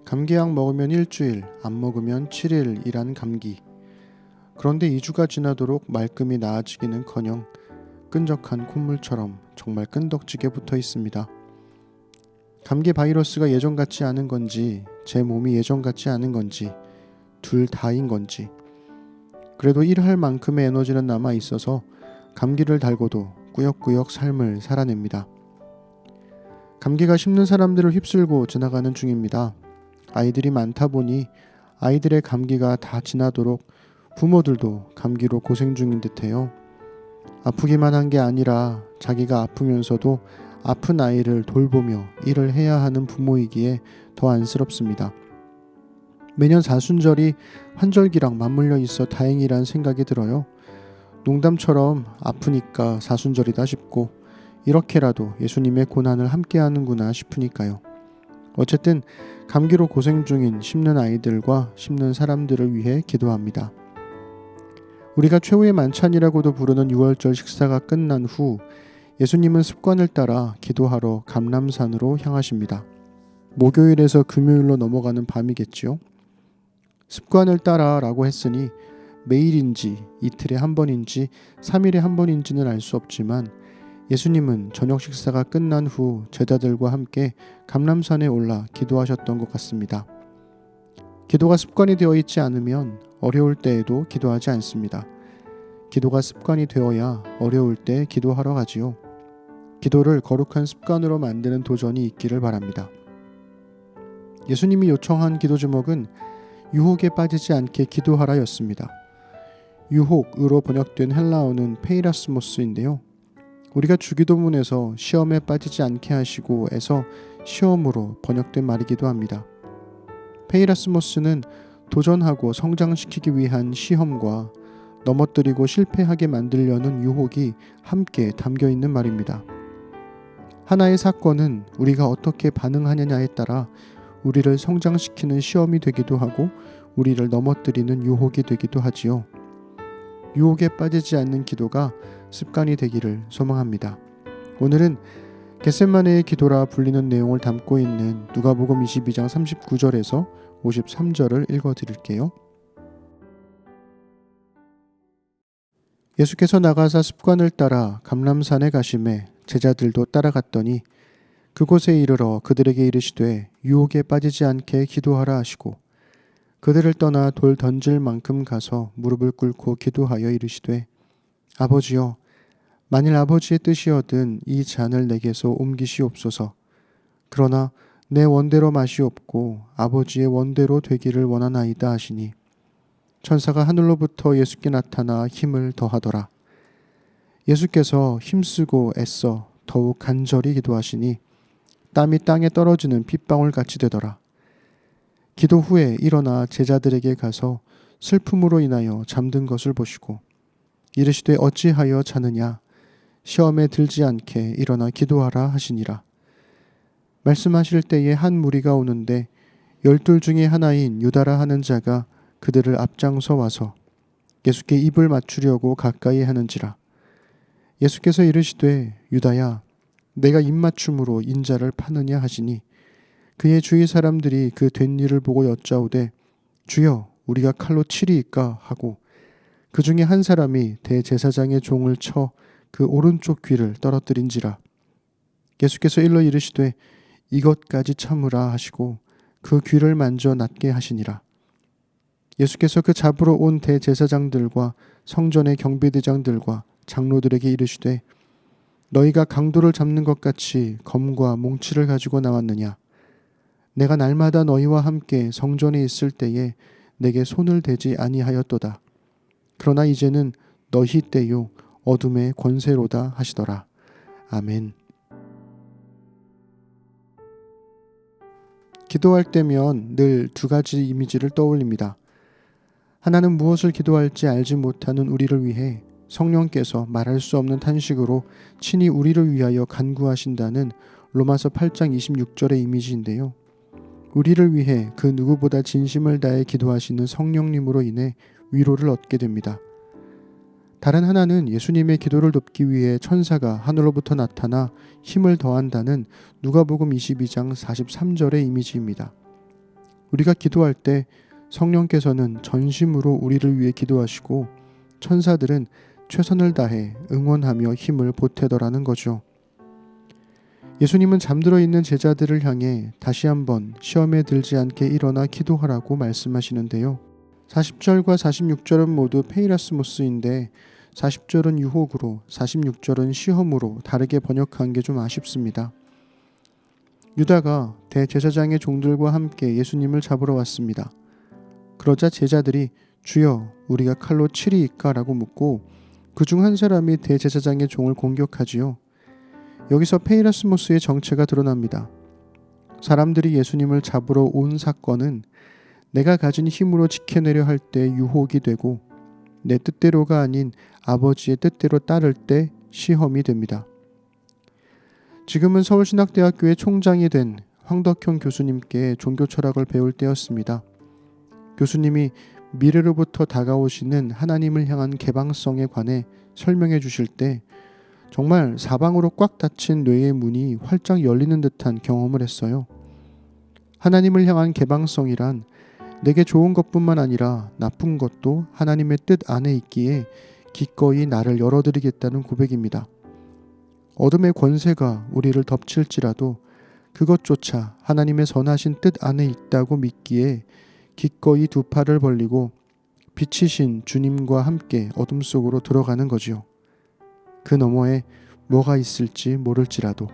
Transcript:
감기약 먹으면 일주일, 안 먹으면 7일이란 감기. 그런데 2주가 지나도록 말끔히 나아지기는커녕 끈적한 콧물처럼 정말 끈덕지게 붙어 있습니다. 감기 바이러스가 예전 같지 않은 건지, 제 몸이 예전 같지 않은 건지, 둘 다인 건지. 그래도 일할 만큼의 에너지는 남아 있어서 감기를 달고도 꾸역꾸역 삶을 살아냅니다. 감기가 힘든 사람들을 휩쓸고 지나가는 중입니다. 아이들이 많다 보니 아이들의 감기가 다 지나도록 부모들도 감기로 고생 중인 듯해요. 아프기만 한 게 아니라 자기가 아프면서도 아픈 아이를 돌보며 일을 해야 하는 부모이기에 더 안쓰럽습니다. 매년 사순절이 환절기랑 맞물려 있어 다행이란 생각이 들어요. 농담처럼 아프니까 사순절이다 싶고 이렇게라도 예수님의 고난을 함께하는구나 싶으니까요. 어쨌든 감기로 고생 중인 심는 아이들과 심는 사람들을 위해 기도합니다. 우리가 최후의 만찬이라고도 부르는 유월절 식사가 끝난 후 예수님은 습관을 따라 기도하러 감람산으로 향하십니다. 목요일에서 금요일로 넘어가는 밤이겠지요. 습관을 따라 라고 했으니 매일인지 이틀에 한 번인지 3일에 한 번인지는 알 수 없지만 예수님은 저녁 식사가 끝난 후 제자들과 함께 감람산에 올라 기도하셨던 것 같습니다. 기도가 습관이 되어 있지 않으면 어려울 때에도 기도하지 않습니다. 기도가 습관이 되어야 어려울 때 기도하러 가지요. 기도를 거룩한 습관으로 만드는 도전이 있기를 바랍니다. 예수님이 요청한 기도 제목은 유혹에 빠지지 않게 기도하라였습니다. 유혹으로 번역된 헬라어는 페이라스모스인데요. 우리가 주기도문에서 시험에 빠지지 않게 하시고에서 시험으로 번역된 말이기도 합니다. 페이라스모스는 도전하고 성장시키기 위한 시험과 넘어뜨리고 실패하게 만들려는 유혹이 함께 담겨 있는 말입니다. 하나의 사건은 우리가 어떻게 반응하느냐에 따라 우리를 성장시키는 시험이 되기도 하고 우리를 넘어뜨리는 유혹이 되기도 하지요. 유혹에 빠지지 않는 기도가 습관이 되기를 소망합니다. 오늘은 겟세마네의 기도라 불리는 내용을 담고 있는 누가복음 22장 39절에서 53절을 읽어드릴게요. 예수께서 나가사 습관을 따라 감람산에 가심에 제자들도 따라갔더니 그곳에 이르러 그들에게 이르시되 유혹에 빠지지 않게 기도하라 하시고 그들을 떠나 돌 던질 만큼 가서 무릎을 꿇고 기도하여 이르시되 아버지여 만일 아버지의 뜻이어든 이 잔을 내게서 옮기시옵소서. 그러나 내 원대로 마시옵고 아버지의 원대로 되기를 원하나이다 하시니 천사가 하늘로부터 예수께 나타나 힘을 더하더라. 예수께서 힘쓰고 애써 더욱 간절히 기도하시니 땀이 땅에 떨어지는 핏방울 같이 되더라. 기도 후에 일어나 제자들에게 가서 슬픔으로 인하여 잠든 것을 보시고 이르시되 어찌하여 자느냐 시험에 들지 않게 일어나 기도하라 하시니라. 말씀하실 때에 한 무리가 오는데 12 중에 하나인 유다라 하는 자가 그들을 앞장서 와서 예수께 입을 맞추려고 가까이 하는지라. 예수께서 이르시되 유다야 내가 입맞춤으로 인자를 파느냐 하시니 그의 주위 사람들이 그 된 일을 보고 여짜오되 주여 우리가 칼로 치리이까 하고 그 중에 한 사람이 대제사장의 종을 쳐 그 오른쪽 귀를 떨어뜨린지라. 예수께서 일러 이르시되 이것까지 참으라 하시고 그 귀를 만져 낫게 하시니라. 예수께서 그 잡으러 온 대제사장들과 성전의 경비대장들과 장로들에게 이르시되 너희가 강도를 잡는 것 같이 검과 몽치를 가지고 나왔느냐. 내가 날마다 너희와 함께 성전에 있을 때에 내게 손을 대지 아니하였도다. 그러나 이제는 너희 때요 어둠의 권세로다 하시더라. 아멘. 기도할 때면 늘 두 가지 이미지를 떠올립니다. 하나는 무엇을 기도할지 알지 못하는 우리를 위해 성령께서 말할 수 없는 탄식으로 친히 우리를 위하여 간구하신다는 로마서 8장 26절의 이미지인데요. 우리를 위해 그 누구보다 진심을 다해 기도하시는 성령님으로 인해 위로를 얻게 됩니다. 다른 하나는 예수님의 기도를 돕기 위해 천사가 하늘로부터 나타나 힘을 더한다는 누가복음 22장 43절의 이미지입니다. 우리가 기도할 때 성령께서는 전심으로 우리를 위해 기도하시고 천사들은 최선을 다해 응원하며 힘을 보태더라는 거죠. 예수님은 잠들어 있는 제자들을 향해 다시 한번 시험에 들지 않게 일어나 기도하라고 말씀하시는데요. 40절과 46절은 모두 페이라스모스인데 40절은 유혹으로 46절은 시험으로 다르게 번역한 게 좀 아쉽습니다. 유다가 대제사장의 종들과 함께 예수님을 잡으러 왔습니다. 그러자 제자들이 주여 우리가 칼로 치리이까? 라고 묻고 그중 한 사람이 대제사장의 종을 공격하지요. 여기서 페이라스모스의 정체가 드러납니다. 사람들이 예수님을 잡으러 온 사건은 내가 가진 힘으로 지켜내려 할 때 유혹이 되고 내 뜻대로가 아닌 아버지의 뜻대로 따를 때 시험이 됩니다. 지금은 서울신학대학교의 총장이 된 황덕형 교수님께 종교 철학을 배울 때였습니다. 교수님이 미래로부터 다가오시는 하나님을 향한 개방성에 관해 설명해 주실 때 정말 사방으로 꽉 닫힌 뇌의 문이 활짝 열리는 듯한 경험을 했어요. 하나님을 향한 개방성이란 내게 좋은 것뿐만 아니라 나쁜 것도 하나님의 뜻 안에 있기에 기꺼이 나를 열어드리겠다는 고백입니다. 어둠의 권세가 우리를 덮칠지라도 그것조차 하나님의 선하신 뜻 안에 있다고 믿기에 기꺼이 두 팔을 벌리고 빛이신 주님과 함께 어둠 속으로 들어가는 거지요. 그 너머에 뭐가 있을지 모를지라도.